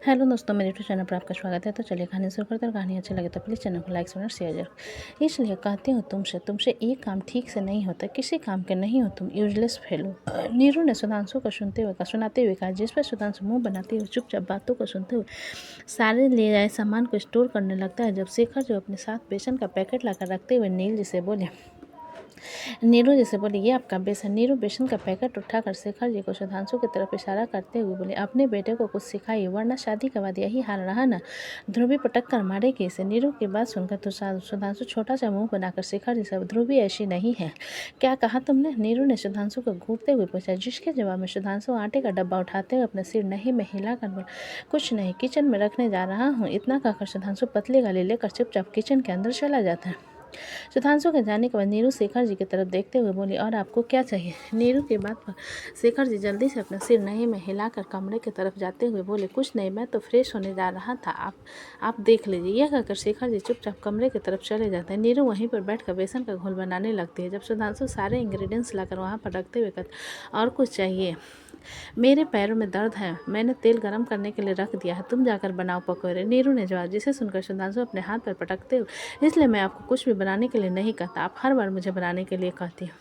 Hello दोस्तों, मेरे YouTube channel पर आपका स्वागत है। तो चलिए कहानी शुरू करते हैं। कहानी अच्छी लगे तो प्लीज़ चैनल को लाइक और शेयर जरूर। इसलिए कहती हूँ तुमसे एक काम ठीक से नहीं होता, किसी काम के नहीं हो तुम, यूजलेस फेलो। नीरू ने सुधांशु को सुनाते हुए कहा, जिस पर सुधांशु मुंह बनाते हुए चुपचाप बातों को सुनते हुए सारे ले आए सामान को स्टोर करने लगता है। जब शेखर जो अपने साथ बेसन का पैकेट लाकर रखते हुए नीरू जी से बोले, ये आपका बेसन। नीरू बेसन का पैकेट उठाकर शेखर जी को सुधांशु की तरफ इशारा करते हुए बोले, अपने बेटे को कुछ सिखाइए, वरना शादी के बाद यही हाल रहा ना, ध्रुवी पटक कर मारेगी इसे। नीरू की बात सुनकर तो सुधांशु छोटा सा मुंह बनाकर शेखर जी से, ध्रुवी ऐसी नहीं है। क्या कहा तुमने? नीरू ने सुधांशु को घूरते हुए पूछा, जिसके जवाब में सुधांशु आटे का डब्बा उठाते हुए अपने सिर नहीं में हिलाकर बोला, कुछ नहीं, किचन में रखने जा रहा हूँ। इतना कहकर सुधांशु पतली गली लेकर चुपचाप किचन के अंदर चला जाता है। सुधांशु के जाने के बाद नीरू शेखर जी की तरफ देखते हुए बोली, और आपको क्या चाहिए? नीरू की बात पर शेखर जी जल्दी से अपना सिर नहीं में हिलाकर कमरे की तरफ जाते हुए बोले, कुछ नहीं, मैं तो फ्रेश होने जा रहा था, आप देख लीजिए। यह कहकर शेखर जी चुपचाप कमरे की तरफ चले जाते हैं। नीरू वहीं पर बैठकर बेसन का घोल बनाने लगती है। जब सुधांशु सारे इंग्रेडिएंट्स लाकर वहाँ पर रखते हुए कहते, और कुछ चाहिए? मेरे पैरों में दर्द है, मैंने तेल गरम करने के लिए रख दिया है, तुम जाकर बनाओ पकौड़े। नीरू ने जवाब, जिसे सुनकर सुधांशु अपने हाथ पर पटकते हुए, इसलिए मैं आपको कुछ भी बनाने के लिए नहीं कहता, आप हर बार मुझे बनाने के लिए कहती हो।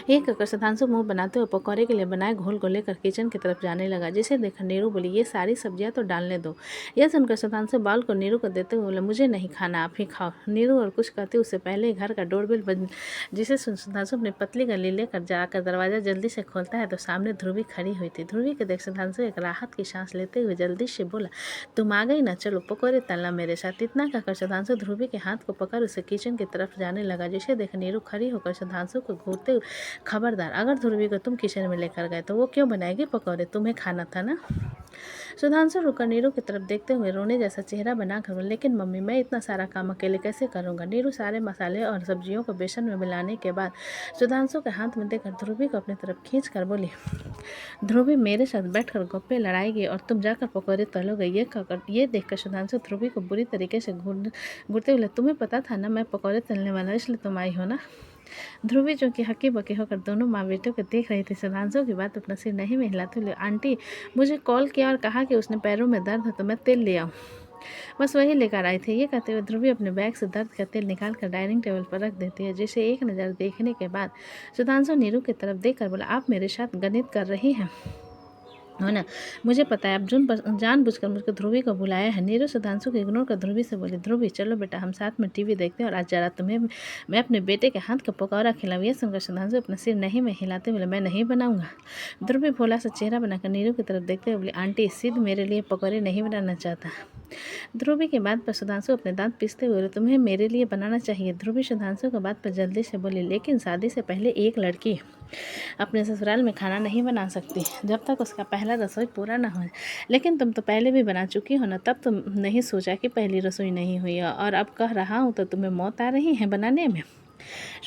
एक कहकर सुधांशु मुंह बनाते हुए पकौड़े के लिए बनाए घोल को लेकर किचन की तरफ जाने लगा। जिसे देखकर नीरू बोली, ये सारी सब्जियां तो डालने दो। यह सुनकर सुधांशु बाल को नीरू को देते हुए बोला, मुझे नहीं खाना, आप ही खाओ। नीरू और कुछ कहते उससे पहले ही घर का डोरबेल बज जिसे सुधांशु अपनी पतली गली लेकर जाकर दरवाजा जल्दी से खोलता है तो सामने ध्रुवी खड़ी हुई थी। ध्रुवी के देख सुधांशु एक राहत की सांस लेते हुए जल्दी से बोला, तुम आ गई ना, चलो पकौड़े तलना मेरे साथ। इतना कहकर सुधांशु ध्रुवी के हाथ को पकड़ उसे किचन की तरफ जाने लगा। जिसे देख नीरू खड़ी होकर सुधांशु को घूरते हुए, खबरदार, अगर ध्रुवी को तुम किचन में लेकर गए तो वो क्यों बनाएगी पकौड़े, तुम्हें खाना था ना। सुधांशु रुकर नीरू की तरफ देखते हुए रोने जैसा चेहरा बनाकर बोले, लेकिन मम्मी, मैं इतना सारा काम अकेले कैसे करूँगा। नीरू सारे मसाले और सब्जियों को बेसन में मिलाने के बाद सुधांशु के हाथ में देकर ध्रुवी को अपनी तरफ खींच कर बोली, ध्रुवी मेरे साथ बैठकर गप्पे लड़ाएगी और तुम जाकर पकौड़े तलोगे। ये देखकर सुधांशु ध्रुवी को बुरी तरीके से घूरते हुए, तुम्हें पता था ना मैं पकौड़े तलने वाला, इसलिए तुम आई हो ना। ध्रुवी जो कि हक्की बक्की होकर दोनों माँ बेटों को देख रही थी। सुधांशु की बात अपना सिर नहीं में हिलाते हुए, आंटी मुझे कॉल किया और कहा कि उसने पैरों में दर्द है तो मैं तेल ले आऊँ, बस वही लेकर आई थी। ये कहते हुए ध्रुवी अपने बैग से दर्द का तेल निकाल कर डाइनिंग टेबल पर रख देती है। जिसे एक नज़र देखने के बाद सुधांशु नीरू की तरफ देखकर बोला, आप मेरे साथ गणित कर रही हैं हो ना, मुझे पता है, आप जानबूझकर मुझको ध्रुवी को बुलाया है। नीरू सुधांशु को इग्नोर कर ध्रुवी से बोली, ध्रुवी चलो बेटा, हम साथ में टीवी देखते हैं और आज जरा तुम्हें मैं अपने बेटे के हाथ का पकौड़ा खिलाऊँ। यह सुनकर सुधांशु अपना सिर नहीं में हिलाते बोले, मैं नहीं बनाऊंगा। ध्रुवी भोला सा चेहरा बनाकर नीरू की तरफ देखते हुए बोली, आंटी सिद्ध मेरे लिए पकौड़े नहीं बनाना चाहता। ध्रुवी के बात पर सुधांशु अपने दांत पीसते हुए, तुम्हें मेरे लिए बनाना चाहिए। ध्रुवी सुधांशु के बात पर जल्दी से बोली, लेकिन शादी से पहले एक लड़की अपने ससुराल में खाना नहीं बना सकती जब तक उसका पहला रसोई पूरा ना हो। लेकिन तुम तो पहले भी बना चुकी हो ना, तब तुम नहीं सोचा कि पहली रसोई नहीं हुई है, और अब कह रहा हूँ तो तुम्हें मौत आ रही है बनाने में।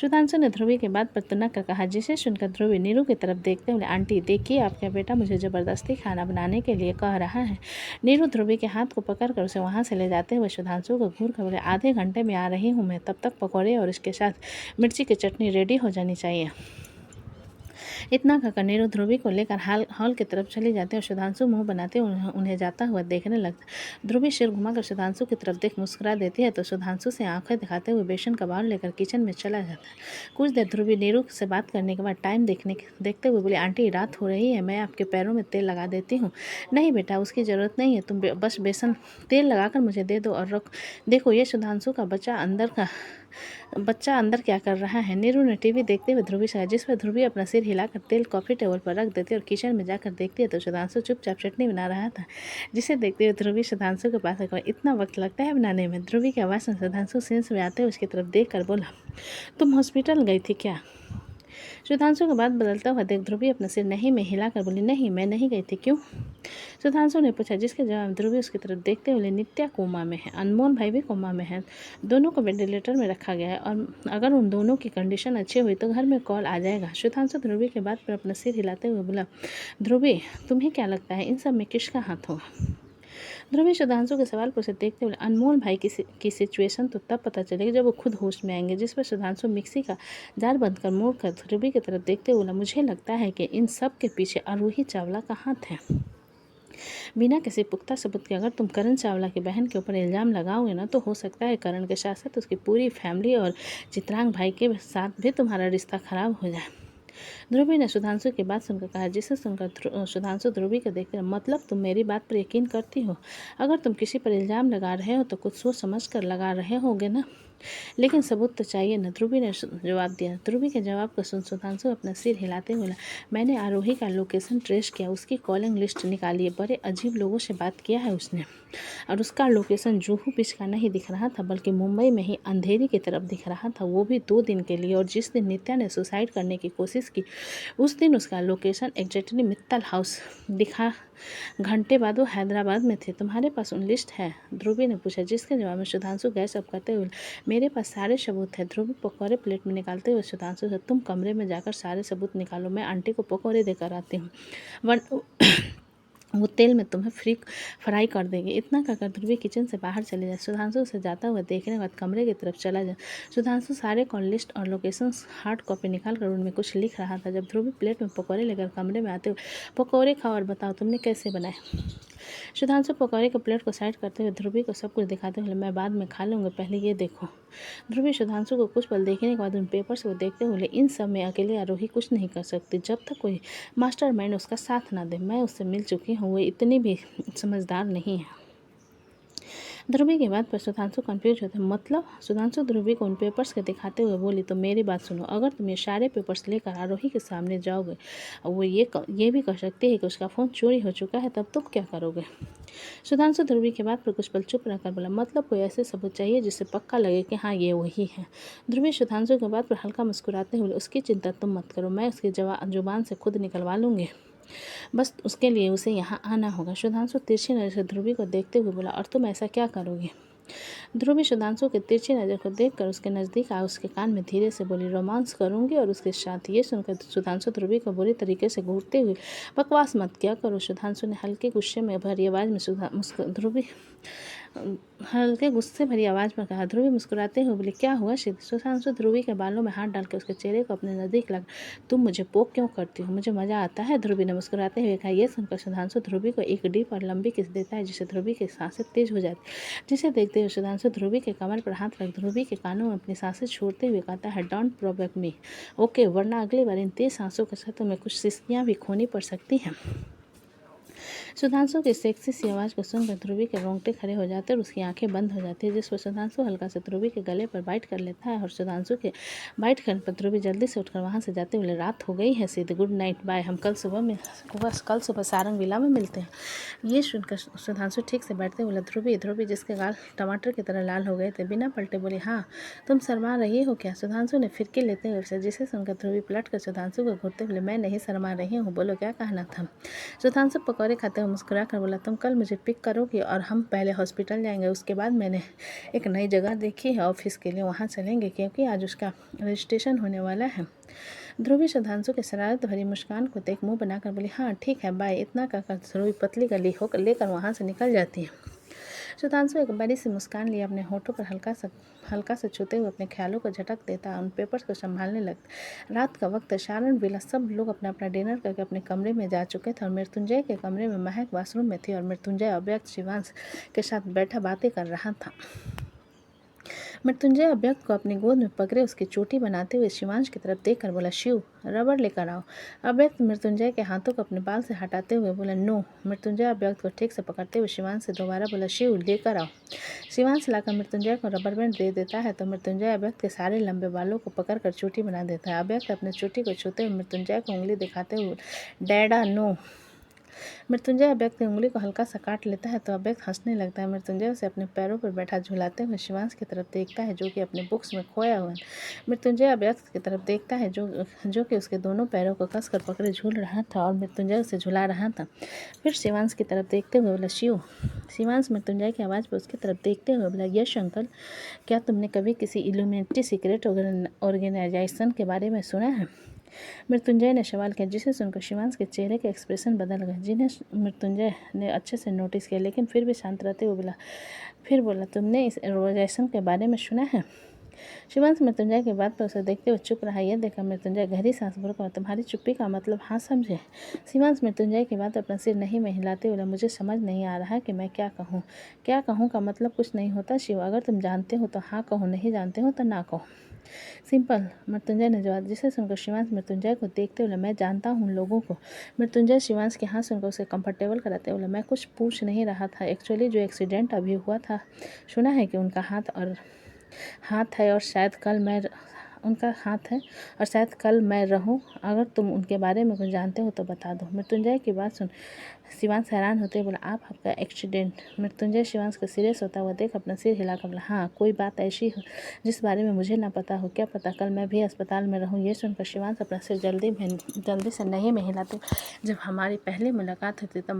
सुधांशु ने ध्रुवी की बात पर तुनक कर कहा। जिसे सुनकर ध्रुवी नीरू की तरफ देखते हुए, आंटी देखिए, आपका बेटा मुझे ज़बरदस्ती खाना बनाने के लिए कह रहा है। नीरू ध्रुवी के हाथ को पकड़कर उसे वहाँ से ले जाते हुए सुधांशु को घूर कर बोले, आधे घंटे में आ रही हूँ मैं, तब तक पकौड़े और इसके साथ मिर्ची की चटनी रेडी हो जानी चाहिए। इतना कहकर नीरू ध्रुवी को लेकर हॉल की तरफ चली जाती है और सुधांशु मुंह बनाते उन्हें जाता हुआ देखने लगता। ध्रुवी सिर घुमाकर सुधांशु की तरफ देख मुस्कुरा देती है तो सुधांशु से आंखें दिखाते हुए बेसन का बाउल लेकर किचन में चला जाता है। कुछ देर ध्रुवी नीरू से बात करने के बाद टाइम देखते हुए बोली, आंटी रात हो रही है, मैं आपके पैरों में तेल लगा देती हूँ। नहीं बेटा, उसकी ज़रूरत नहीं है, तुम बस बेसन तेल लगाकर मुझे दे दो और रख। देखो ये सुधांशु का बच्चा अंदर क्या कर रहा है। नीरू ने टीवी देखते हुए ध्रुवी से, जिस पर ध्रुवी अपना सिर हिलाकर तेल कॉफ़ी टेबल पर रख देती और किचन में जाकर देखती है तो सुधांशु चुपचाप चटनी बना रहा था। जिसे देखते हुए ध्रुवी सुधांशु के पास आकर, इतना वक्त लगता है बनाने में? ध्रुवी की आवाज़ सुन सुधांशु सेंस में आते हुए उसकी तरफ देख कर बोला, तुम हॉस्पिटल गई थी क्या? सुधांशु का बात बदलता हुआ देख ध्रुवी अपना सिर नहीं में हिलाकर बोली, नहीं मैं नहीं गई थी, क्यों? सुधांशु ने पूछा। जिसके जवाब ध्रुवी उसकी तरफ देखते हुए, नित्या कोमा में है, अनमोल भाई भी कोमा में है, दोनों को वेंटिलेटर में रखा गया है और अगर उन दोनों की कंडीशन अच्छी हुई तो घर में कॉल आ जाएगा। सुधांशु ध्रुवी के बात पर अपना सिर हिलाते हुए बोला, ध्रुवी तुम्हें क्या लगता है इन सब में किसका हाथ होगा? ध्रुवी सुधांशु के सवाल पर उसे देखते हुए, अनमोल भाई की सिचुएशन तो तब पता चलेगी जब वो खुद होश में आएंगे। जिस पर सुधांशु मिक्सी का जार बंद कर मुड़ कर ध्रुवी की तरफ देखते हुए बोला, मुझे लगता है कि इन सब के पीछे आरूही चावला का हाथ है। बिना किसी पुख्ता सबूत के अगर तुम करण चावला की बहन के ऊपर इल्ज़ाम लगाओगे ना, तो हो सकता है करण के साथ साथ उसकी पूरी फैमिली और चित्रांग भाई के साथ भी तुम्हारा रिश्ता खराब हो जाए। ध्रुवी ने सुधांशु की बात सुनकर कहा, जिसे सुनकर सुधांशु ध्रुवी को देखकर, मतलब तुम मेरी बात पर यकीन करती हो? अगर तुम किसी पर इल्ज़ाम लगा रहे हो तो कुछ सोच समझ कर लगा रहे होगे ना, लेकिन सबूत तो चाहिए ना, ध्रुवी ने जवाब दिया। ध्रुवी के जवाब को सुन सुधांशु अपना सिर हिलाते बोला, मैंने आरोही का लोकेशन ट्रेस किया, उसकी कॉलिंग लिस्ट निकाली है, बड़े अजीब लोगों से बात किया है उसने, और उसका लोकेशन जुहू बीच का नहीं दिख रहा था बल्कि मुंबई में ही अंधेरी की तरफ दिख रहा था, वो भी 2 दिन के लिए। और जिस दिन नित्या ने सुसाइड करने की कोशिश की उस दिन उसका लोकेशन एग्जैक्टली मित्तल हाउस दिखा। घंटे बाद वो हैदराबाद में थे। तुम्हारे पास उन लिस्ट है? ध्रुवी ने पूछा, जिसके जवाब में सुधांशु गैस अप करते हुए, मेरे पास सारे सबूत है। ध्रुवी पकौड़े प्लेट में निकालते हुए सुधांशु से, तुम कमरे में जाकर सारे सबूत निकालो, मैं आंटी को पकौड़े देकर आती हूँ, वो तेल में तुम्हें फ्राई कर देंगे। इतना कहकर ध्रुवी किचन से बाहर चले जाए। सुधांशु उसे जाता हुआ देखने के बाद कमरे की तरफ चला जाए। सुधांशु सारे कॉल लिस्ट और लोकेशन हार्ड कॉपी निकाल कर उनमें कुछ लिख रहा था। जब ध्रुवी प्लेट में पकौड़े लेकर कमरे में आते हुए, पकौड़े खाओ और बताओ तुमने कैसे बनाए। सुधांशु पकौड़े के प्लेट को साइड करते हुए ध्रुवी को सब कुछ दिखाते हुए, मैं बाद में खा लूँगा, पहले ये देखो। ध्रुवी सुधांशु को कुछ पल देखने के बाद उन पेपर्स को देखते हुए, इन सब में अकेले आरोही कुछ नहीं कर सकती जब तक कोई मास्टरमाइंड उसका साथ ना दे। मैं उससे मिल चुकी हूँ, वो इतनी भी समझदार नहीं है। ध्रुवी की बात पर सुधांशु कंफ्यूज होते, मतलब? सुधांशु ध्रुवी को उन पेपर्स के दिखाते हुए बोली, तो मेरी बात सुनो, अगर तुम ये सारे पेपर्स लेकर आरोही के सामने जाओगे और वो ये भी कह सकती है कि उसका फ़ोन चोरी हो चुका है, तब तुम क्या करोगे? सुधांशु ध्रुवी की बात पर कुछ पल चुप रहकर बोला, मतलब कोई ऐसे सबूत चाहिए जिससे पक्का लगे कि हाँ ये वही है। ध्रुवी सुधांशु की बात पर हल्का मुस्कुराते हुए, उसकी चिंता तुम मत करो, मैं उसकी जुबान से खुद निकलवा लूँगी, बस उसके लिए उसे यहाँ आना होगा। सुधांशु तिरछी नज़र से ध्रुवी को देखते हुए बोला, और तुम ऐसा क्या करोगी? ध्रुवी सुधांशु के तिरछी नज़र को देखकर उसके नज़दीक आ उसके कान में धीरे से बोली, रोमांस करूंगी और उसके साथ। ये सुनकर सुधांशु ध्रुवी को बुरी तरीके से घूरते हुए, बकवास मत क्या करो। सुधांशु ने हल्के गुस्से में भरी आवाज़ में ध्रुवी हल्के गुस्से भरी आवाज़ में कहा। ध्रुवी मुस्कुराते हुए बोली, क्या हुआ सिद्ध? सुधांशु ध्रुवी के बालों में हाथ डालकर उसके चेहरे को अपने नज़दीक लगा, तुम मुझे पोक क्यों करती हो? मुझे मज़ा आता है, ध्रुवी ने मुस्कुराते हुए कहा। यह सुनकर सुधांशु ध्रुवी को एक डीप और लंबी किस देता है, जिससे ध्रुवी की सांसें तेज हो जाती, जिसे देखते हुए सुधांशु ध्रुवी के कमर पर हाथ रख ध्रुवी के कानों में अपनी सांसें छोड़ते हुए कहता है, डोंट प्रोवोक मी, ओके, वरना अगली बार इन तेज सांसों के साथ तुम्हें कुछ सिस्कियाँ भी खोनी पड़ सकती हैं। सुधांशु की सेक्सी सी आवाज़ को सुनकर ध्रुवी के रोंगटे खड़े हो जाते और उसकी आंखें बंद हो जाती है, जिस पर सुधांशु हल्का से ध्रुवी के गले पर बाइट कर लेता है। और सुधांशु के बाइट करने पर ध्रुवी जल्दी से उठकर वहां से जाते हुए, रात हो गई है सिद्ध, गुड नाइट, बाय, हम कल सुबह सारंग विला में मिलते हैं। ये सुनकर सुधांशु ठीक से बैठते बोला, ध्रुवी जिसके गाल टमाटर की तरह लाल हो गए थे, बिना पलटे बोली, हाँ तुम शर्मा रही हो क्या? सुधांशु ने फिरकी लेते हुए, जिसे सुनकर ध्रुवी पलट कर सुधांशु को घूरते बोले, मैं नहीं शर्मा रही हूँ, बोलो क्या कहना था? सुधांशु पकौड़े खाते हुए मुस्कुरा कर बोला, तुम कल मुझे पिक करोगी और हम पहले हॉस्पिटल जाएंगे, उसके बाद मैंने एक नई जगह देखी है ऑफिस के लिए, वहाँ चलेंगे क्योंकि आज उसका रजिस्ट्रेशन होने वाला है। ध्रुवी सुधांशु के शरारत भरी मुस्कान को देख मुंह बनाकर बोली, हाँ ठीक है, बाय। इतना कहकर ध्रुवी पतली गली होकर लेकर वहाँ से निकल जाती है। सुधांशु एक बड़ी सी मुस्कान लिए अपने होठों पर हल्का सा छूते हुए अपने ख्यालों को झटक देता, उन पेपर्स को संभालने लगता। रात का वक्त, सारण विला, सब लोग अपना अपना डिनर करके अपने कमरे में जा चुके थे और मृत्युंजय के कमरे में महक वॉशरूम में थी और मृत्युंजय अव्यक्त शिवांश के साथ बैठा बातें कर रहा था। मृत्युंजय अव्यक्त को अपनी गोद में पकड़े उसकी चोटी बनाते हुए शिवांश की तरफ देखकर बोला, शिव, रबड़ लेकर आओ। अव्यक्त मृत्युंजय के हाथों को अपने बाल से हटाते हुए बोला, नो। मृत्युंजय अव्यक्त को ठीक से पकड़ते हुए शिवांश से दोबारा बोला, शिव, लेकर आओ। शिवांश लाकर मृत्युंजय को रबर बैंड दे देता है तो मृत्युंजय अव्यक्त के सारे लंबे बालों को पकड़कर चोटी बना देता है। अव्यक्त अपने चोटी को छूते हुए मृत्युंजय को उंगली दिखाते हुए, डैडा, नो। मृत्युंजय अव्यक्त की उंगली को हल्का सा काट लेता है तो अव्यक्त हंसने लगता है। मृत्युंजय उसे अपने पैरों पर बैठा झुलाते हुए शिवांश की तरफ देखता है, जो कि अपने बुक्स में खोया हुआ है। मृत्युंजय अव्यक्त की तरफ देखता है जो कि उसके दोनों पैरों को कसकर पकड़े झूल रहा था और मृत्युंजय उसे झुला रहा था। फिर शिवांश की तरफ देखते हुए बोला, शिव। शिवांश मृत्युंजय की आवाज़ पर उसकी तरफ देखते हुए बोला, यश अंकल, क्या तुमने कभी किसी इल्यूमिनेटी सीक्रेट ऑर्गेनाइजेशन के बारे में सुना है? मृत्युंजय ने सवाल किया, जिसे सुनकर शिवांश के चेहरे के एक्सप्रेशन बदल गए, जिन्हें मृत्युंजय ने अच्छे से नोटिस किया, लेकिन फिर भी शांत रहते हुए बोला, तुमने इस ऑर्गेनाइजेशन के बारे में सुना है? शिवांश मृत्युंजय की बात पर उसे देखते हुए चुप रहा। यह देखकर मृत्युंजय गहरी सांस भरकर तुम्हारी चुप्पी का मतलब हाँ समझे। शिवांश मृत्युंजय की बात अपना सिर नहीं में हिलाते बोला, मुझे समझ नहीं आ रहा कि मैं क्या कहूँ। क्या कहूँ का मतलब कुछ नहीं होता शिव, अगर तुम जानते हो तो हाँ कहो, नहीं जानते हो तो ना कहो, सिंपल, मृत्युंजय ने जवाब। जिसे सुनकर शिवांश मृत्युंजय को देखते बोले, मैं जानता हूँ लोगों को। मृत्युंजय शिवांश के हाथ सुनकर उसे कंफर्टेबल कराते बोले, मैं कुछ पूछ नहीं रहा था, एक्चुअली जो एक्सीडेंट अभी हुआ था, सुना है कि उनका हाथ है और शायद कल मैं उनका हाथ है और शायद कल मैं रहूं। अगर तुम उनके बारे में कुछ जानते हो तो बता दो। मृत्युंजय की बात सुन शिवांश हैरान होते बोला, आपका एक्सीडेंट। मृत्युंजय शिवांश को सीरियस होता हुआ देख अपना सिर हिलाकर बोला, हाँ कोई बात ऐसी हो जिस बारे में मुझे ना पता हो। क्या पता कल मैं भी अस्पताल में रहूं। ये सुनकर शिवांश अपना सिर जल्दी से नहीं में हिलाते। जब हमारी पहली मुलाकात हुई थी तब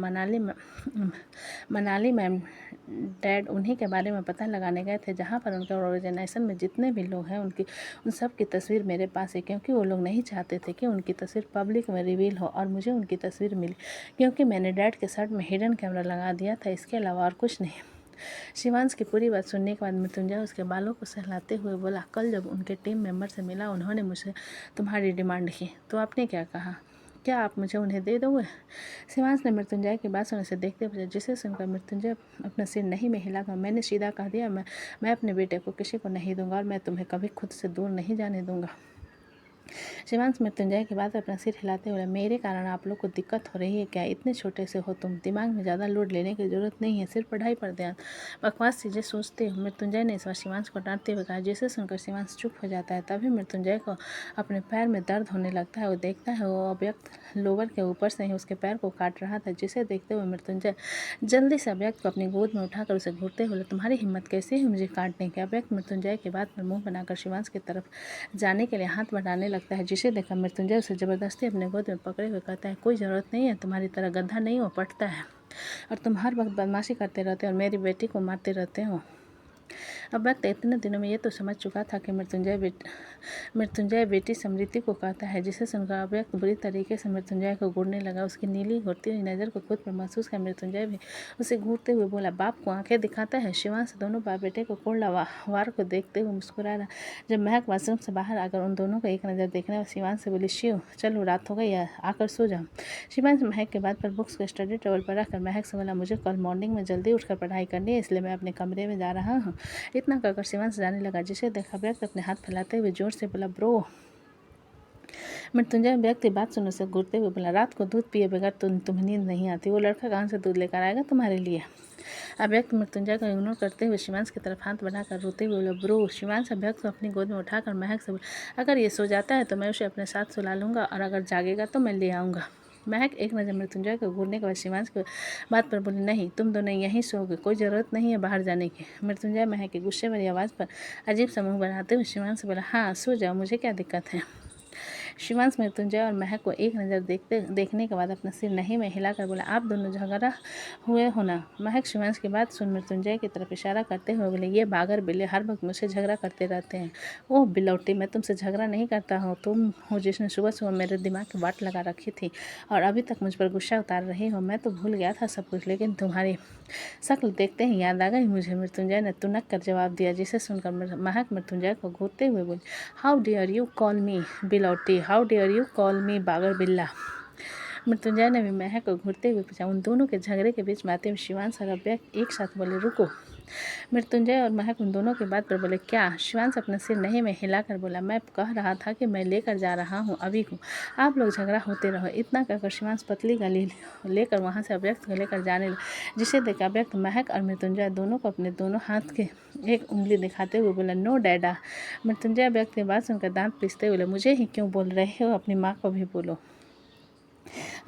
मनाली में डैड उन्हीं के बारे में पता लगाने गए थे, जहाँ पर उनके ऑर्गेनाइजेशन में जितने भी लोग हैं उन सब की तस्वीर मेरे पास है, क्योंकि वो लोग नहीं चाहते थे कि उनकी तस्वीर पब्लिक में रिवील हो। और मुझे उनकी तस्वीर मिली क्योंकि मैंने डैड के शर्ट में हिडन कैमरा लगा दिया था, इसके अलावा और कुछ नहीं। शिवांश की पूरी बात सुनने के बाद मृत्युंजय उसके बालों को सहलाते हुए बोला, कल जब उनके टीम मेंबर से मिला उन्होंने मुझे तुम्हारी डिमांड की तो आपने क्या कहा? क्या आप मुझे उन्हें दे दोगे? शिवांश ने मृत्युंजय की बात सुनने से देखते हुए, जिसे सुनकर मृत्युंजय अपना सिर नहीं में हिलाकर मैंने सीधा कह दिया, मैं अपने बेटे को किसी को नहीं दूंगा और मैं तुम्हें कभी खुद से दूर नहीं जाने दूंगा। शिवांश मृत्युंजय के बाद अपना सिर हिलाते हुए, मेरे कारण आप लोग को दिक्कत हो रही है क्या? इतने छोटे से हो तुम, दिमाग में ज़्यादा लोड लेने की जरूरत नहीं है, सिर्फ पढ़ाई पर ध्यान, बकवास चीज़ें सोचते हो। मृत्युंजय ने इस बार शिवांश को डांटते हुए कहा, जिसे सुनकर शिवांश चुप हो जाता है। तभी मृत्युंजय को अपने पैर में दर्द होने लगता है। वो देखता है वो अव्यक्त लोवर के ऊपर से ही उसके पैर को काट रहा था, जिसे देखते हुए मृत्युंजय जल्दी से अव्यक्त को अपनी गोद में उठाकर उसे घूरते बोले, तुम्हारी हिम्मत कैसे है मुझे काटने की? अव्यक्त मृत्युंजय की बात पर मुंह बनाकर शिवांश की तरफ जाने के लिए हाथ बढ़ाने लगता है, जिसे देखकर मृत्युंजय उसे जबरदस्ती अपने गोद में पकड़े हुए कहता है, कोई ज़रूरत नहीं है, तुम्हारी तरह गधा नहीं हो, पटता है और तुम हर वक्त बदमाशी करते रहते हो और मेरी बेटी को मारते रहते हो। अब वक्त इतने दिनों में ये तो समझ चुका था कि मृत्युंजय बेटी समृति को कहता है, जिसे सुनकर अव्यक्त बुरी तरीके से मृत्युंजय को घूरने लगा। उसकी नीली घूरती हुई नज़र को खुद पर महसूस कर मृत्युंजय भी उसे घूरते हुए बोला, बाप को आंखें दिखाता है। शिवांश दोनों बाप बेटे को कोल्ड वार को देखते हुए मुस्कुरा रहा। जब महक वाशरूम से बाहर आकर उन दोनों को एक नज़र देखने और शिवांश से बोली, शिव चलो रात हो गई है, आकर सो जाओ। शिवांश महक के बाद पर बुक्स को स्टडी टेबल पर रखकर महक से बोला, मुझे कल मॉर्निंग में जल्दी उठकर पढ़ाई करनी है, इसलिए मैं अपने कमरे में जा रहा हूँ। इतना कहकर शिवांश जाने लगा, जिसे देखा व्यक्त अपने हाथ फैलाते हुए जोर से बोला, ब्रो। मृत्युंजय व्यक्ति बात सुनने से घूरते हुए बोला, रात को दूध पिए बगैर तुम्हें नींद नहीं आती, वो लड़का कहाँ से दूध लेकर आएगा तुम्हारे लिए? अव्यक्त मृत्युंजय को इग्नोर करते हुए शिवांश की तरफ हाथ बढ़ाकर रोते हुए बोला, ब्रो। शिवांश अव्यक्त को अपनी गोद में उठाकर महक से बोला, अगर ये सो जाता है तो मैं उसे अपने साथ सुला लूँगा और अगर जागेगा तो मैं ले आऊँगा। महक एक नज़र मृत्युंजय को घूरने के बाद शिवांश की बात पर बोली, नहीं तुम दोनों यहीं सोओगे, कोई ज़रूरत नहीं है बाहर जाने की। मृत्युंजय महक की गुस्से भरी आवाज़ पर अजीब सा मुँह बनाते हुए शिवांश से बोला, हाँ सो जाओ, मुझे क्या दिक्कत है। शिवांश मृत्युंजय और महक को एक नज़र देखने के बाद अपना सिर नहीं में हिलाकर बोला, आप दोनों झगड़ा हुए हो ना? महक शिवांश की बात सुन मृत्युंजय की तरफ इशारा करते हुए बोले, ये बागर बिल्ले हर वक्त मुझसे झगड़ा करते रहते हैं। ओह बिलौटी, मैं तुमसे झगड़ा नहीं करता हूँ, तुम हो जिसने सुबह सुबह मेरे दिमाग की वाट लगा रखी थी और अभी तक मुझ पर गुस्सा उतार रही हो। मैं तो भूल गया था सब कुछ, लेकिन तुम्हारी शक्ल देखते ही याद आ गई मुझे। मृत्युंजय ने तुनक कर जवाब दिया, जिसे सुनकर महक मृत्युंजय को घूरते हुए बोली, how dare you call me बिलौटी, how dare you call me बागर बिल्ला। मृत्युंजय ने भी महक को घूरते हुए पूछा। उन दोनों के झगड़े के बीच में आते हुए शिवांश और अव्यक्त एक साथ बोले, रुको। मृत्युंजय और महक उन दोनों की बात पर बोले, क्या? शिवांश अपना सिर नहीं में हिलाकर बोला, मैं कह रहा था कि मैं लेकर जा रहा हूँ अभी को, आप लोग झगड़ा होते रहो। इतना कहकर शिवांश पतली गली लेकर वहाँ से अव्यक्त को लेकर जाने लगा, जिसे देख अव्यक्त महक और मृत्युंजय दोनों को अपने दोनों हाथ के एक उंगली दिखाते हुए बोला, नो डैडा। मृत्युंजय अव्यक्त की बात सुनकर दांत पीसते हुए, मुझे ही क्यों बोल रहे हो, अपनी माँ को भी बोलो।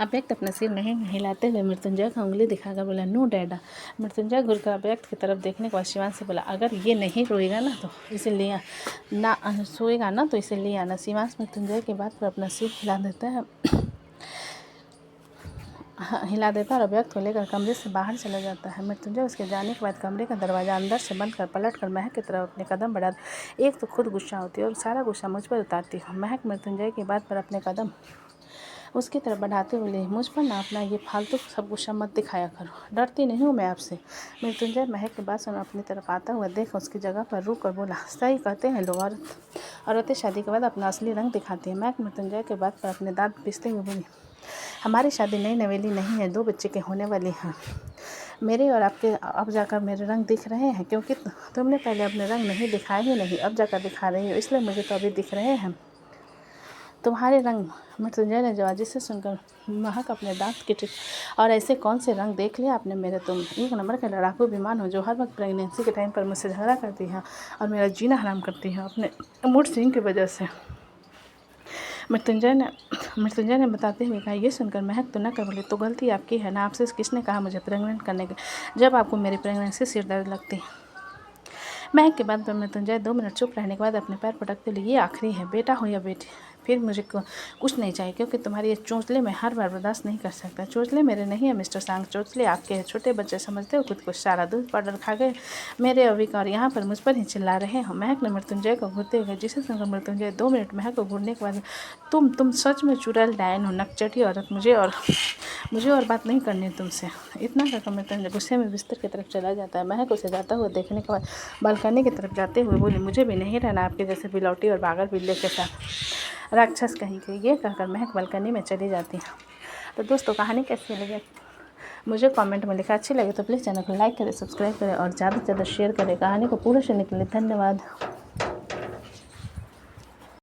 अव्यक्त अपना सिर नहीं हिलाते हुए मृत्युंजय का उंगली दिखाकर बोला, नो डैडा। मृत्युंजय घुरकर अव्यक्त की तरफ देखने के बाद शिवांश से बोला, अगर ये नहीं रोएगा ना तो इसे ले सोएगा ना तो इसे ले आना। शिवांश मृत्युंजय की बात पर अपना सिर हिला देता और अव्यक्त को लेकर कमरे से बाहर चला जाता है। मृत्युंजय उसके जाने के बाद कमरे का दरवाज़ा अंदर से बंद कर पलट कर महक की तरफ अपने कदम बढ़ा। एक तो खुद गुस्सा होती है और सारा गुस्सा मुझ पर उतारती हूँ। महक मृत्युंजय की बात पर अपने कदम उसकी तरफ बढ़ाते बोले, मुझ पर ना अपना ये फालतू सब गुस्सा मत दिखाया करो, डरती नहीं हूँ मैं आपसे। मृत्युंजय महक की बात सुन अपनी तरफ आता हुआ देख उसकी जगह पर रुक कर बोला, सही कहते हैं लोग, औरतें शादी के बाद अपना असली रंग दिखाती हैं। महक मृत्युंजय के बात पर अपने दांत पीसते हुए बोली, हमारी शादी नई नवेली नहीं है, 2 बच्चे के होने वाली हैं। मेरे और आपके अब जाकर मेरे रंग दिख रहे हैं, क्योंकि तुमने पहले अपने रंग नहीं दिखाए ही नहीं, अब जाकर दिखा रही हो, इसलिए मुझे तो अभी दिख रहे हैं तुम्हारे रंग। मृत्युंजय ने जवाब, जिसे सुनकर महक अपने दांत किट, और ऐसे कौन से रंग देख लिया आपने मेरे? तुम एक नंबर के लड़ाकू विमान हो जो हर वक्त प्रेगनेंसी के टाइम पर मुझसे झगड़ा करती है और मेरा जीना हराम करती है अपने मूड स्विंग की वजह से। मृत्युंजय ने बताते हुए कहा। ये सुनकर महक तो न कर बोली, तो गलती आपकी है ना, आपसे किसने कहा मुझे प्रेग्नेंट करने की, जब आपको मेरी प्रेगनेंसी सिर दर्द लगती। महक के बाद मृत्युंजय 2 मिनट चुप रहने के बाद अपने पैर पटकते लिए, ये आखिरी है, बेटा हो या बेटी, फिर मुझे कुछ नहीं चाहिए, क्योंकि तुम्हारी ये चोंचले मैं हर बार बर्दाश्त नहीं कर सकता। चोंचले मेरे नहीं है मिस्टर सांग, चोंचले आपके हैं। छोटे बच्चे समझते हो खुद को, सारा दूध पाउडर खा गए मेरे अविक और यहाँ पर मुझ पर ही चिल्ला रहे हो। महक ने मृत्युंजय को घूरते हुए, जिसे सुनकर मृत्युंजय 2 मिनट महक को घूरने के बाद, तुम सच में चुड़ैल डायन हो, नकचटी औरत, मुझे और बात नहीं करनी तुमसे। इतना कहकर मृत्युंजय गुस्से में बिस्तर की तरफ चला जाता है। महक उसे जाता हुआ देखने के बाद बालकनी की तरफ जाते हुए बोली, मुझे भी नहीं रहना आपके जैसे बिलौटी और बागर बिल्ले के साथ, राक्षस कहीं के। ये कहकर महक बालकनी में चली जाती है। तो दोस्तों कहानी कैसी लगी मुझे कमेंट में लिखा, अच्छी लगे तो प्लीज़ चैनल को लाइक करें, सब्सक्राइब करें और ज़्यादा से ज़्यादा शेयर करें। कहानी को पूरा सुनने के लिए धन्यवाद।